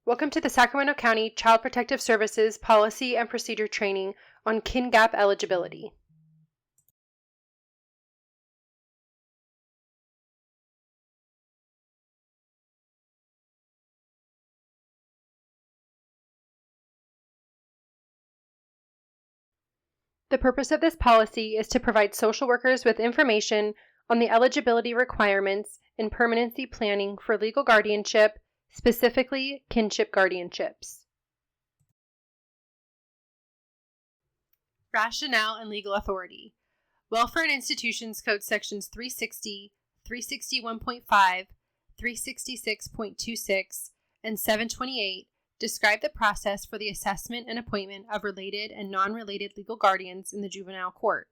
Welcome to the Sacramento County Child Protective Services Policy and Procedure Training on Kin Gap Eligibility. The purpose of this policy is to provide social workers with information on the eligibility requirements in permanency planning for legal guardianship, specifically kinship guardianships. Rationale and legal authority. Welfare and Institutions Code Sections 360, 361.5, 366.26, and 728 describe the process for the assessment and appointment of related and non-related legal guardians in the juvenile court.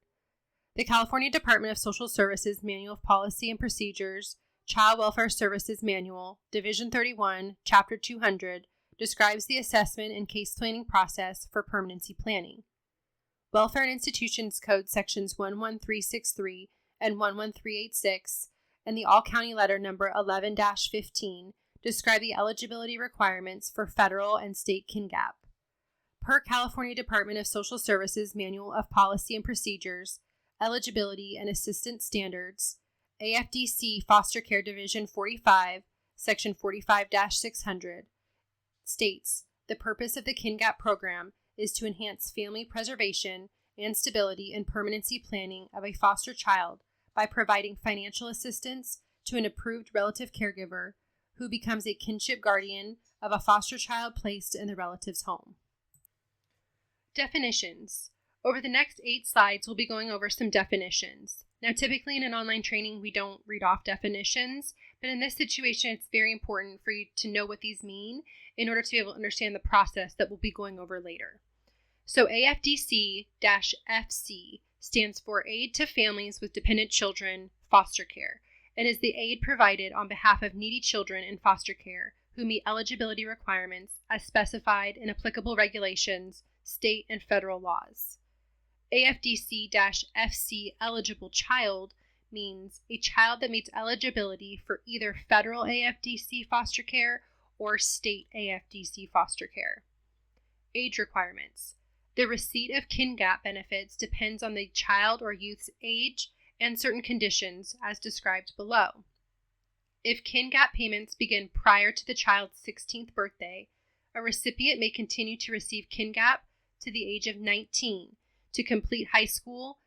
The California Department of Social Services Manual of Policy and Procedures, Child Welfare Services Manual, Division 31, Chapter 200, describes the assessment and case planning process for permanency planning. Welfare and Institutions Code Sections 11363 and 11386 and the All-County Letter Number 11-15 describe the eligibility requirements for federal and state kin gap. Per California Department of Social Services Manual of Policy and Procedures, Eligibility and Assistance Standards, AFDC Foster Care Division 45, Section 45-600, states, the purpose of the kin gap program is to enhance family preservation and stability and permanency planning of a foster child by providing financial assistance to an approved relative caregiver who becomes a kinship guardian of a foster child placed in the relative's home. Definitions. Over the next 8 slides, we'll be going over some definitions. Now, typically in an online training, we don't read off definitions, but in this situation, it's very important for you to know what these mean in order to be able to understand the process that we'll be going over later. So AFDC-FC stands for Aid to Families with Dependent Children Foster Care, and is the aid provided on behalf of needy children in foster care who meet eligibility requirements as specified in applicable regulations, state and federal laws. AFDC-FC eligible child means a child that meets eligibility for either federal AFDC foster care or state AFDC foster care. Age requirements. The receipt of kin gap benefits depends on the child or youth's age and certain conditions as described below. If kin gap payments begin prior to the child's 16th birthday, a recipient may continue to receive kin gap to the age of 19 to complete high school,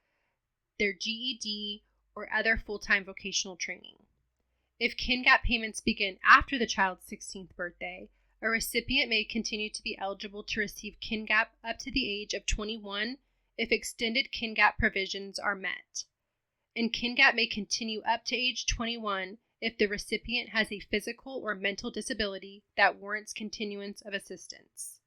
their GED, or other full-time vocational training. If kin gap payments begin after the child's 16th birthday, a recipient may continue to be eligible to receive kin gap up to the age of 21 if extended kin gap provisions are met. And kin gap may continue up to age 21 if the recipient has a physical or mental disability that warrants continuance of assistance.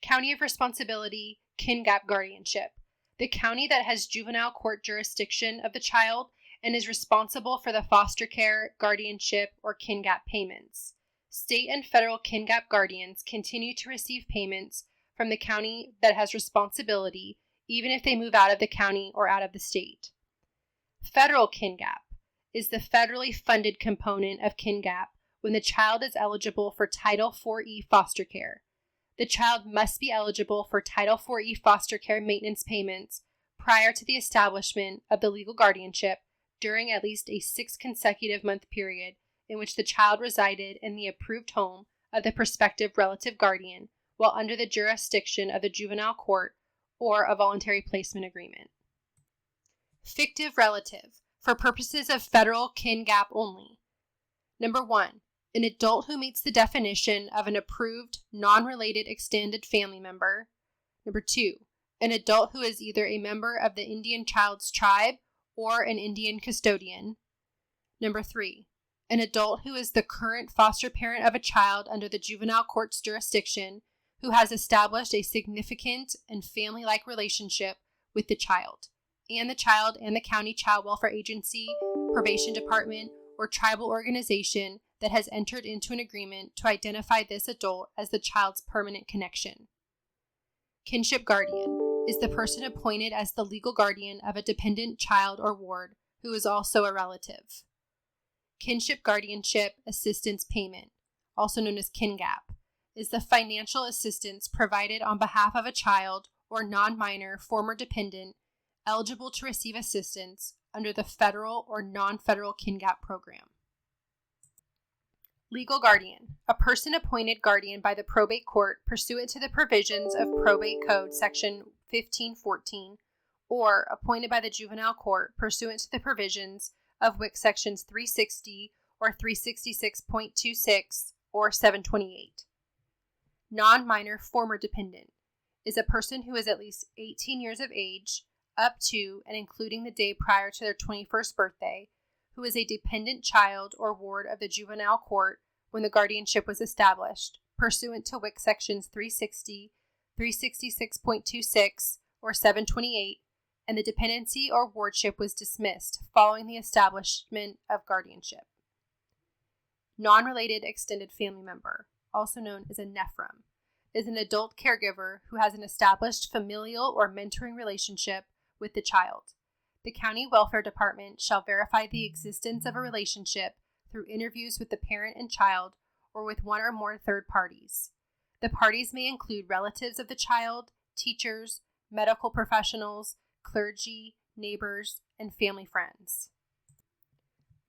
County of Responsibility, kin gap guardianship. The county that has juvenile court jurisdiction of the child and is responsible for the foster care, guardianship, or kin gap payments. State and federal kin gap guardians continue to receive payments from the county that has responsibility, even if they move out of the county or out of the state. Federal kin gap is the federally funded component of kin gap when the child is eligible for Title IV-E foster care. The child must be eligible for Title IV-E foster care maintenance payments prior to the establishment of the legal guardianship during at least a 6 consecutive month period in which the child resided in the approved home of the prospective relative guardian while under the jurisdiction of the juvenile court or a voluntary placement agreement. Fictive relative, for purposes of federal kin gap only. Number 1, an adult who meets the definition of an approved, non-related extended family member. Number 2, an adult who is either a member of the Indian child's tribe or an Indian custodian. Number 3, an adult who is the current foster parent of a child under the juvenile court's jurisdiction who has established a significant and family-like relationship with the child and the county child welfare agency, probation department, or tribal organization that has entered into an agreement to identify this adult as the child's permanent connection. Kinship guardian is the person appointed as the legal guardian of a dependent child or ward who is also a relative. Kinship guardianship assistance payment also known as KINGAP, is the financial assistance provided on behalf of a child or non-minor former dependent eligible to receive assistance under the federal or non-federal KINGAP program. Legal guardian, a person appointed guardian by the probate court pursuant to the provisions of Probate Code Section 1514, or appointed by the juvenile court pursuant to the provisions of WIC Sections 360 or 366.26 or 728. Non-minor former dependent is a person who is at least 18 years of age, up to and including the day prior to their 21st birthday, who is a dependent child or ward of the juvenile court when the guardianship was established, pursuant to WIC Sections 360, 366.26, or 728, and the dependency or wardship was dismissed following the establishment of guardianship. Non-related extended family member, also known as a NEFREM, is an adult caregiver who has an established familial or mentoring relationship with the child. The County Welfare Department shall verify the existence of a relationship through interviews with the parent and child or with one or more third parties. The parties may include relatives of the child, teachers, medical professionals, clergy, neighbors, and family friends.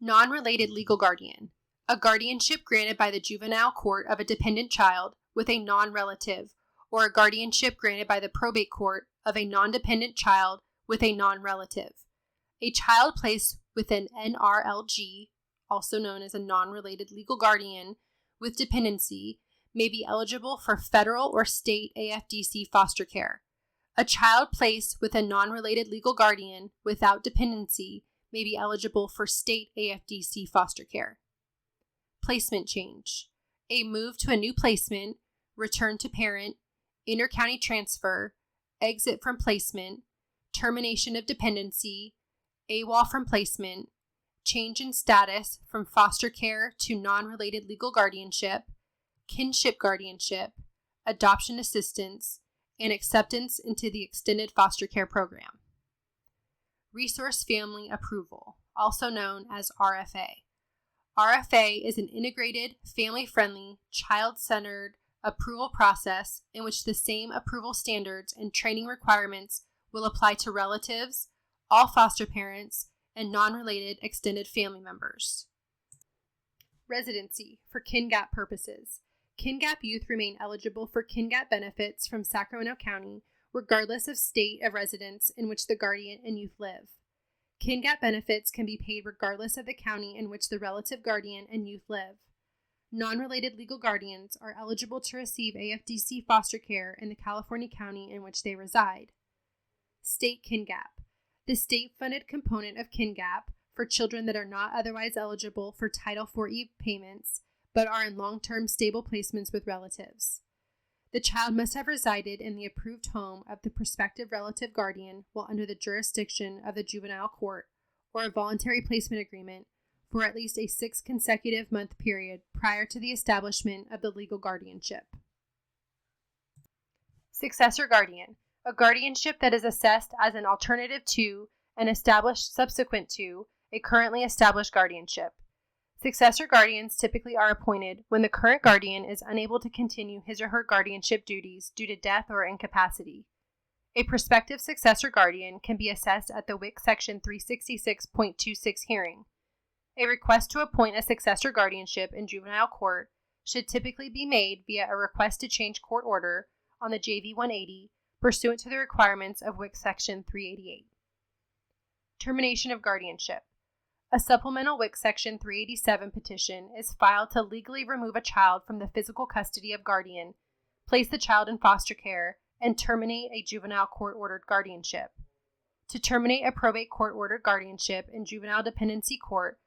Non-related legal guardian, a guardianship granted by the juvenile court of a dependent child with a non-relative, or a guardianship granted by the probate court of a non-dependent child with a non-relative. A child placed with an NRLG, also known as a non-related legal guardian, with dependency may be eligible for federal or state AFDC foster care. A child placed with a non-related legal guardian without dependency may be eligible for state AFDC foster care. Placement change. A move to a new placement, return to parent, inter-county transfer, exit from placement, termination of dependency, AWOL from placement, change in status from foster care to non-related legal guardianship, kinship guardianship, adoption assistance, and acceptance into the extended foster care program. Resource Family Approval, also known as RFA. RFA is an integrated, family-friendly, child-centered approval process in which the same approval standards and training requirements will apply to relatives, all foster parents, and non-related extended family members. Residency for KINGAP purposes. KINGAP youth remain eligible for KINGAP benefits from Sacramento County regardless of state of residence in which the guardian and youth live. KINGAP benefits can be paid regardless of the county in which the relative guardian and youth live. Non-related legal guardians are eligible to receive AFDC foster care in the California county in which they reside. State KINGAP. The state-funded component of KINGAP for children that are not otherwise eligible for Title IV payments but are in long-term stable placements with relatives. The child must have resided in the approved home of the prospective relative guardian while under the jurisdiction of the juvenile court or a voluntary placement agreement for at least a 6 consecutive month period prior to the establishment of the legal guardianship. Successor guardian, a guardianship that is assessed as an alternative to and established subsequent to a currently established guardianship. Successor guardians typically are appointed when the current guardian is unable to continue his or her guardianship duties due to death or incapacity. A prospective successor guardian can be assessed at the WIC Section 366.26 hearing. A request to appoint a successor guardianship in juvenile court should typically be made via a request to change court order on the JV 180 pursuant to the requirements of WIC Section 388. Termination of guardianship. A supplemental WIC Section 387 petition is filed to legally remove a child from the physical custody of guardian, place the child in foster care, and terminate a juvenile court-ordered guardianship. To terminate a probate court-ordered guardianship in juvenile dependency court,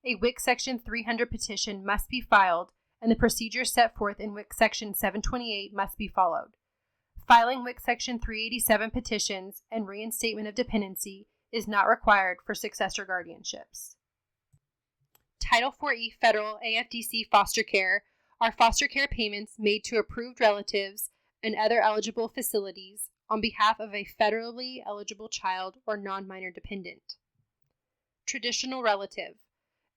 a WIC Section 300 petition must be filed, and the procedures set forth in WIC Section 728 must be followed. Filing WIC Section 387 petitions and reinstatement of dependency is not required for successor guardianships. Title IV Federal AFDC foster care are foster care payments made to approved relatives and other eligible facilities on behalf of a federally eligible child or non-minor dependent. Traditional relative.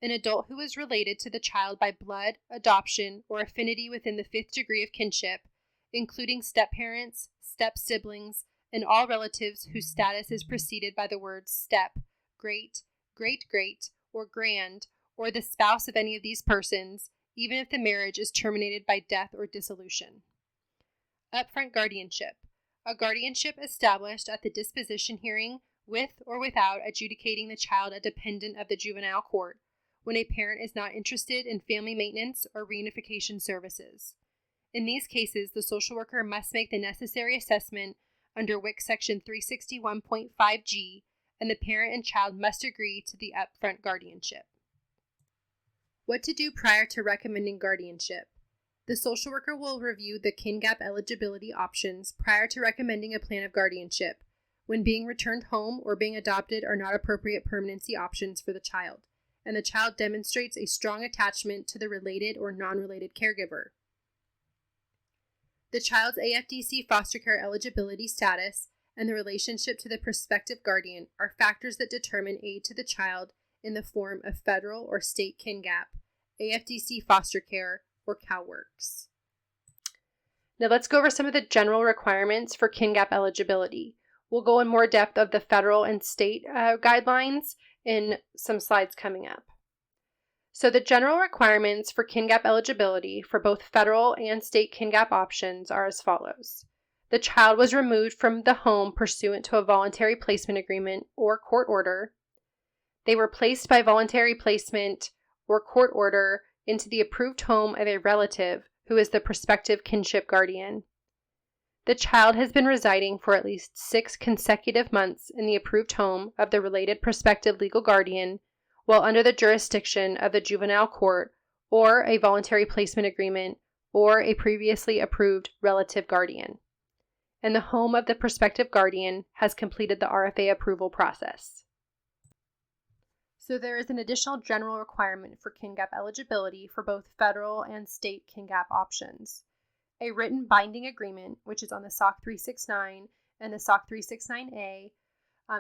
an adult who is related to the child by blood, adoption, or affinity within the 5th degree of kinship, including step-parents, step-siblings, and all relatives whose status is preceded by the words step, great, great-great, or grand, or the spouse of any of these persons, even if the marriage is terminated by death or dissolution. Upfront guardianship. A guardianship established at the disposition hearing with or without adjudicating the child a dependent of the juvenile court, when a parent is not interested in family maintenance or reunification services. In these cases, the social worker must make the necessary assessment under WIC Section 361.5G, and the parent and child must agree to the upfront guardianship. What to do prior to recommending guardianship. The social worker will review the kin gap eligibility options prior to recommending a plan of guardianship, when being returned home or being adopted are not appropriate permanency options for the child, and the child demonstrates a strong attachment to the related or non-related caregiver. The child's AFDC foster care eligibility status and the relationship to the prospective guardian are factors that determine aid to the child in the form of federal or state kin gap, AFDC foster care, or CalWORKS. Now let's go over some of the general requirements for kin gap eligibility. We'll go in more depth of the federal and state guidelines in some slides coming up. So the general requirements for kin gap eligibility for both federal and state kin gap options are as follows. The child was removed from the home pursuant to a voluntary placement agreement or court order. They were placed by voluntary placement or court order into the approved home of a relative who is the prospective kinship guardian. The child has been residing for at least 6 consecutive months in the approved home of the related prospective legal guardian while under the jurisdiction of the juvenile court or a voluntary placement agreement or a previously approved relative guardian. And the home of the prospective guardian has completed the RFA approval process. So there is an additional general requirement for kin gap eligibility for both federal and state kin gap options. A written binding agreement, which is on the SOC 369 and the SOC 369A,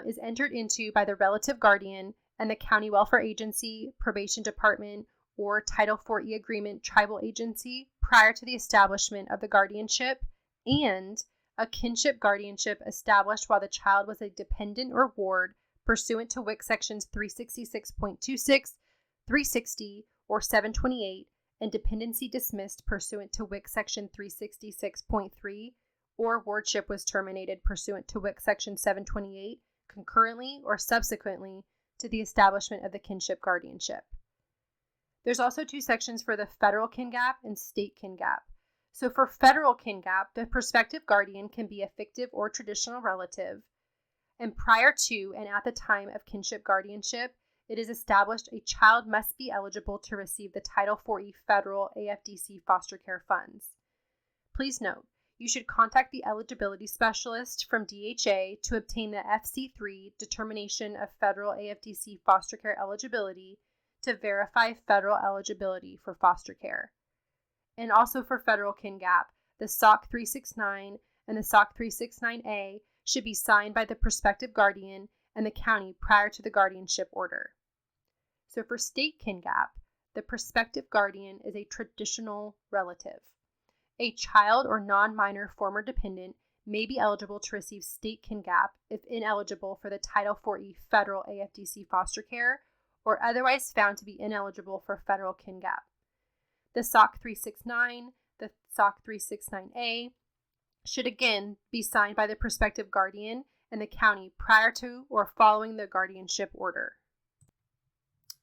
is entered into by the relative guardian and the county welfare agency, probation department, or Title 4E agreement tribal agency prior to the establishment of the guardianship, and a kinship guardianship established while the child was a dependent or ward pursuant to WIC Sections 366.26, 360, or 728, and dependency dismissed pursuant to WIC Section 366.3, or wardship was terminated pursuant to WIC Section 728, concurrently or subsequently to the establishment of the kinship guardianship. There's also 2 sections for the federal kin gap and state kin gap. So for federal kin gap, the prospective guardian can be a fictive or traditional relative, and prior to and at the time of kinship guardianship, it is established a child must be eligible to receive the Title 4E federal AFDC foster care funds. Please note, you should contact the eligibility specialist from DHA to obtain the FC3 determination of federal AFDC foster care eligibility to verify federal eligibility for foster care. And also for federal kin gap, the SOC 369 and the SOC 369A should be signed by the prospective guardian and the county prior to the guardianship order. So for state kin gap, the prospective guardian is a traditional relative. A child or non-minor former dependent may be eligible to receive state kin gap if ineligible for the Title 4E federal AFDC foster care or otherwise found to be ineligible for federal kin gap. The SOC 369, the SOC 369A, should again be signed by the prospective guardian and the county prior to or following the guardianship order.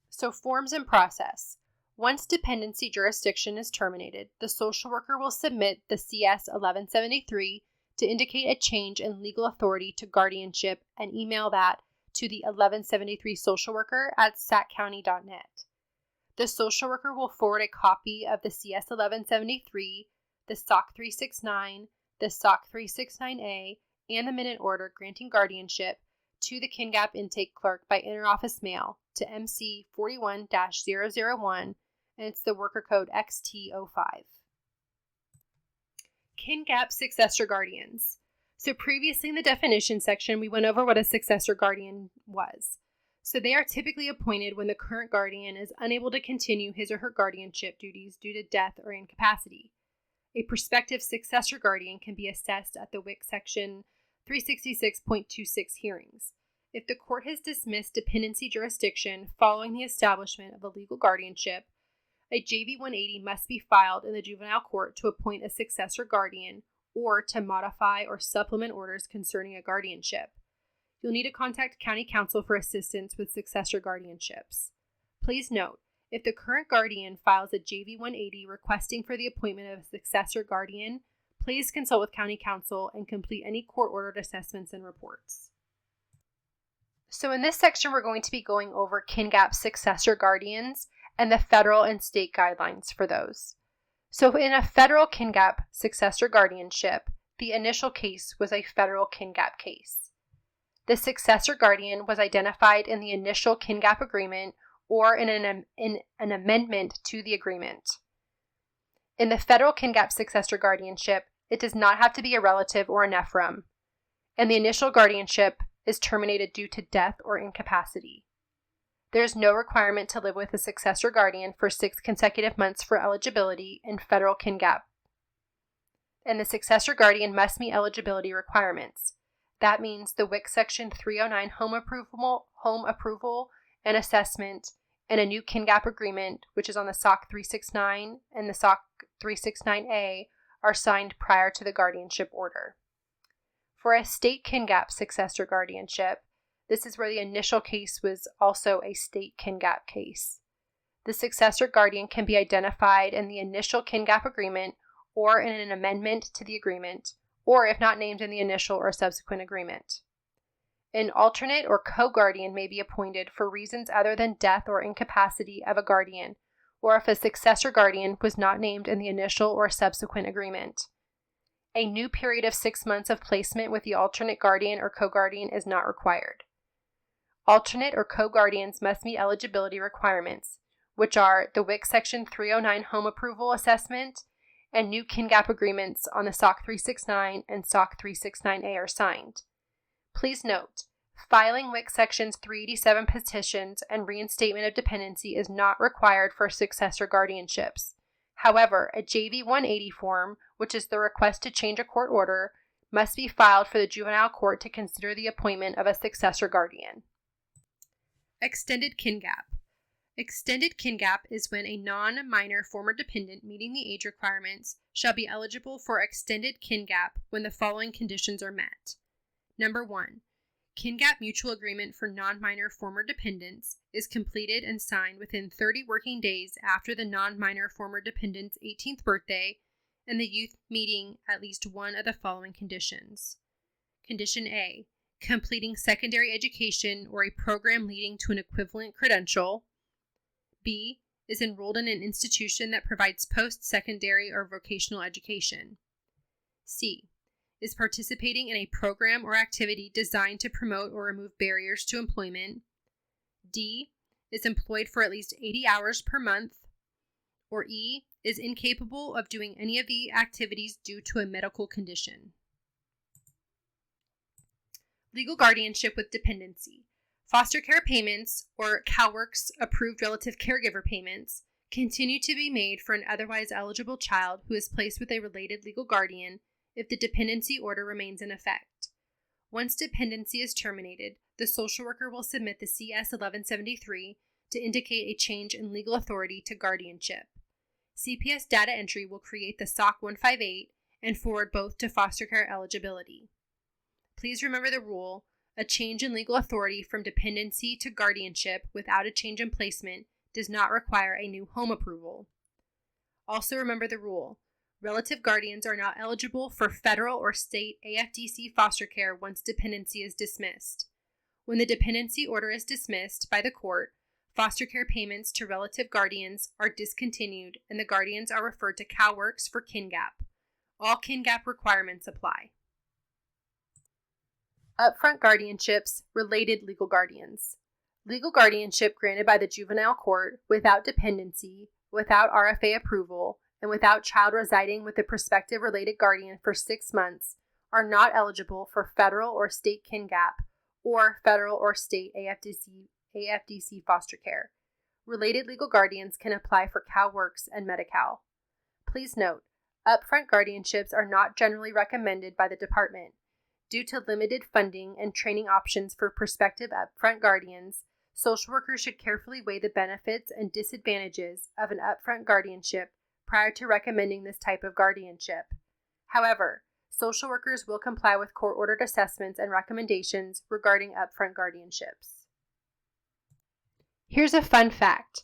So forms and process. Once dependency jurisdiction is terminated, the social worker will submit the CS 1173 to indicate a change in legal authority to guardianship and email that to the 1173 social worker at saccounty.net. The social worker will forward a copy of the CS 1173, the SOC 369, the SOC 369A, and the minute order granting guardianship to the kin gap intake clerk by interoffice mail to MC 41-001, and it's the worker code XT05. Kin gap successor guardians. So previously in the definition section, we went over what a successor guardian was. So they are typically appointed when the current guardian is unable to continue his or her guardianship duties due to death or incapacity. A prospective successor guardian can be assessed at the WIC Section 366.26 hearings. If the court has dismissed dependency jurisdiction following the establishment of a legal guardianship, a JV 180 must be filed in the juvenile court to appoint a successor guardian or to modify or supplement orders concerning a guardianship. You'll need to contact county counsel for assistance with successor guardianships. Please note, if the current guardian files a JV 180 requesting for the appointment of a successor guardian, please consult with county counsel and complete any court-ordered assessments and reports. So in this section, we're going to be going over KINGAP successor guardians and the federal and state guidelines for those. So in a federal KINGAP successor guardianship, the initial case was a federal KINGAP case. The successor guardian was identified in the initial KINGAP agreement or in an amendment to the agreement. In the federal KINGAP successor guardianship, it does not have to be a relative or a nephrim, and the initial guardianship is terminated due to death or incapacity. There is no requirement to live with a successor guardian for 6 consecutive months for eligibility in federal KINGAP, and the successor guardian must meet eligibility requirements. That means the WIC Section 309 home approval and assessment and a new KINGAP agreement, which is on the SOC 369 and the SOC 369A, are signed prior to the guardianship order. For a state KINGAP successor guardianship, this is where the initial case was also a state KINGAP case. The successor guardian can be identified in the initial KINGAP agreement or in an amendment to the agreement, or if not named in the initial or subsequent agreement. An alternate or co-guardian may be appointed for reasons other than death or incapacity of a guardian, or if a successor guardian was not named in the initial or subsequent agreement. A new period of 6 months of placement with the alternate guardian or co-guardian is not required. Alternate or co-guardians must meet eligibility requirements, which are the WIC Section 309 home approval assessment and new KINGAP agreements on the SOC 369 and SOC 369A are signed. Please note, filing WIC Sections 387 petitions and reinstatement of dependency is not required for successor guardianships. However, a JV 180 form, which is the request to change a court order, must be filed for the juvenile court to consider the appointment of a successor guardian. Extended KINGAP. Extended KINGAP is when a non-minor former dependent meeting the age requirements shall be eligible for extended KINGAP when the following conditions are met. Number 1. KINGAP mutual agreement for non-minor former dependents is completed and signed within 30 working days after the non-minor former dependent's 18th birthday and the youth meeting at least one of the following conditions. Condition A. Completing secondary education or a program leading to an equivalent credential. B. Is enrolled in an institution that provides post-secondary or vocational education. C. Is participating in a program or activity designed to promote or remove barriers to employment. D. Is employed for at least 80 hours per month. Or E. Is incapable of doing any of the activities due to a medical condition. Legal guardianship with dependency. Foster care payments, or CalWORK's approved relative caregiver payments, continue to be made for an otherwise eligible child who is placed with a related legal guardian if the dependency order remains in effect. Once dependency is terminated, the social worker will submit the CS 1173 to indicate a change in legal authority to guardianship. CPS data entry will create the SOC 158 and forward both to foster care eligibility. Please remember the rule: a change in legal authority from dependency to guardianship without a change in placement does not require a new home approval. Also remember the rule: relative guardians are not eligible for federal or state AFDC foster care once dependency is dismissed. When the dependency order is dismissed by the court, foster care payments to relative guardians are discontinued and the guardians are referred to CalWORKs for KINGAP. All KINGAP requirements apply. Upfront guardianships, related legal guardians. Legal guardianship granted by the juvenile court without dependency, without RFA approval, and without child residing with the prospective related guardian for 6 months are not eligible for federal or state KINGAP or federal or state AFDC foster care. Related legal guardians can apply for CalWORKS and Medi-Cal. Please note, upfront guardianships are not generally recommended by the department. Due to limited funding and training options for prospective upfront guardians, social workers should carefully weigh the benefits and disadvantages of an upfront guardianship prior to recommending this type of guardianship. However, social workers will comply with court-ordered assessments and recommendations regarding upfront guardianships. Here's a fun fact.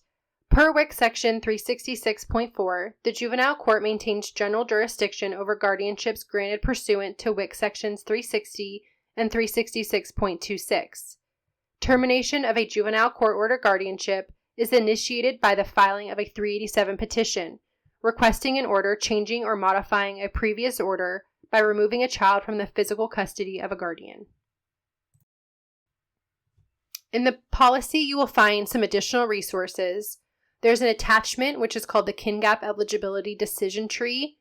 Per WIC Section 366.4, the juvenile court maintains general jurisdiction over guardianships granted pursuant to WIC Sections 360 and 366.26. Termination of a juvenile court-ordered guardianship is initiated by the filing of a 387 petition, requesting an order changing or modifying a previous order by removing a child from the physical custody of a guardian. In the policy, you will find some additional resources. There's an attachment, which is called the KINGAP Eligibility Decision Tree.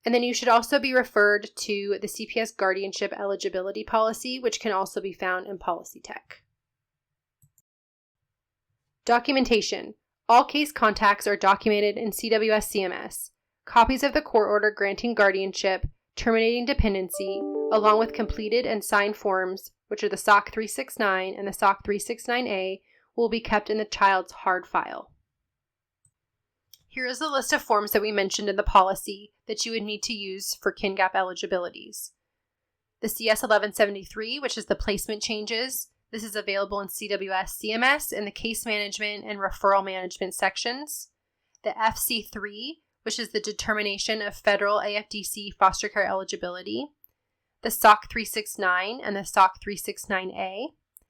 And then you should also be referred to the CPS Guardianship Eligibility Policy, which can also be found in Policy Tech. Documentation. All case contacts are documented in CWS CMS. Copies of the court order granting guardianship, terminating dependency, along with completed and signed forms, which are the SOC 369 and the SOC 369A, will be kept in the child's hard file. Here is a list of forms that we mentioned in the policy that you would need to use for KINGAP eligibilities. The CS 1173, which is the placement changes. This is available in CWS CMS in the case management and referral management sections. The FC3, which is the determination of federal AFDC foster care eligibility. The SOC 369 and the SOC 369A,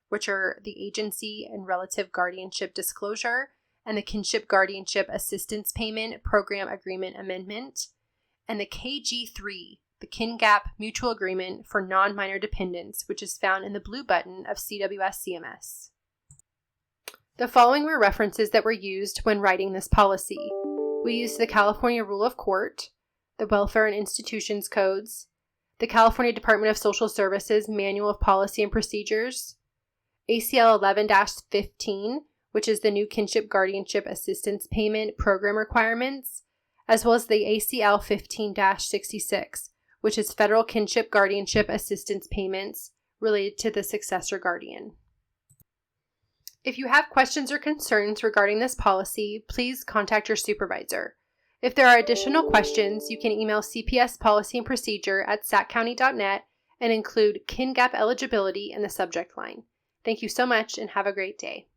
which are the agency and relative guardianship disclosure, and the Kinship Guardianship Assistance Payment Program Agreement Amendment, and the KG3, the KINGAP Mutual Agreement for Non-Minor Dependents, which is found in the blue button of CWS CMS. The following were references that were used when writing this policy. We used the California Rule of Court, the Welfare and Institutions Codes, the California Department of Social Services Manual of Policy and Procedures, ACL 11-15, which is the new Kinship Guardianship Assistance Payment Program Requirements, as well as the ACL 15-66, which is Federal Kinship Guardianship Assistance Payments related to the successor guardian. If you have questions or concerns regarding this policy, please contact your supervisor. If there are additional questions, you can email CPS Policy and Procedure at saccounty.net and include KINGAP eligibility in the subject line. Thank you so much and have a great day.